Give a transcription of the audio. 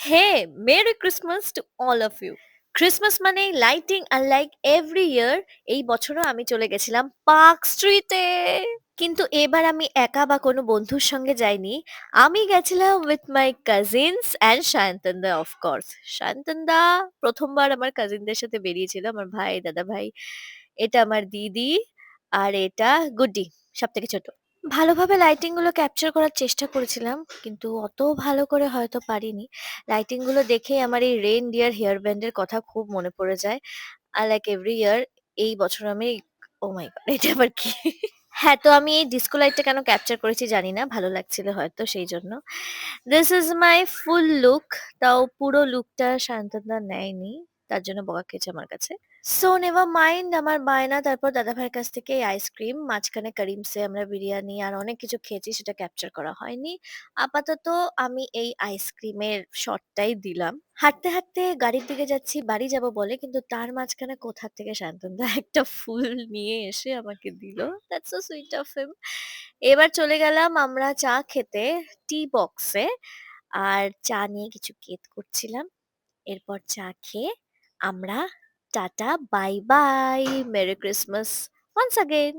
Hey, Merry Christmas to all of you. Christmas মানেই lighting আর like every year এই বছরও আমি চলে গেছিলাম পার্ক স্ট্রিটে। কিন্তু এবার আমি একা বা কোনো বন্ধুর সঙ্গে যাইনি। আমি গেছিলাম উইথ মাই কাজিনস অ্যান্ড সায়ন্তনদা অফকোর্স। সায়ন্তনদা প্রথমবার আমার কাজিনদের সাথে বেরিয়েছিল, আমার ভাই, দাদা ভাই। এটা আমার দিদি আর এটা গুড্ডি, সব থেকে ছোট। ভালোভাবে লাইটিং গুলো ক্যাপচার করার চেষ্টা করেছিলাম, কিন্তু অত ভালো করে হয়তো পারিনি। লাইটিং গুলো দেখেই আমার এই রেইন ডিয়ার হেয়ার ব্যান্ডের কথা খুব মনে পড়ে যায়। আর লাইক এভরি ইয়ার এই বছর আমি, ও মাই গড, এটা আবার কি? হ্যাঁ, তো আমি এই ডিস্কো লাইটটা কেন ক্যাপচার করেছি জানি না, ভালো লাগছিল হয়তো সেই জন্য। This is my full look. তাও পুরো লুকটা শান্তনদা নেয়নি, তার জন্য বকা খেয়েছে আমার কাছে। সো নেভার মাইন্ড, আমার বায়না। তারপর দাদা ভাইয়ের কাছ থেকে আইসক্রিম, মাঝখানে করিমসে আমরা বিরিয়ানি আর অনেক কিছু খেয়েছি, সেটা ক্যাপচার করা হয়নি। আপাতত আমি এই আইসক্রিমের শটটাই দিলাম। হাঁটতে হাঁটতে গাড়ির দিকে যাচ্ছি, বাড়ি যাব বলে, কিন্তু তার মাঝখানে কোথা থেকে শান্তনদা একটা ফুল নিয়ে এসে আমাকে দিল। That's so sweet of him. এবার চলে গেলাম আমরা চা খেতে, টি বক্সে। আর চা নিয়ে কিছু কেত করছিলাম। এরপর চা খেয়ে আমরা tata, bye bye, merry Christmas once again.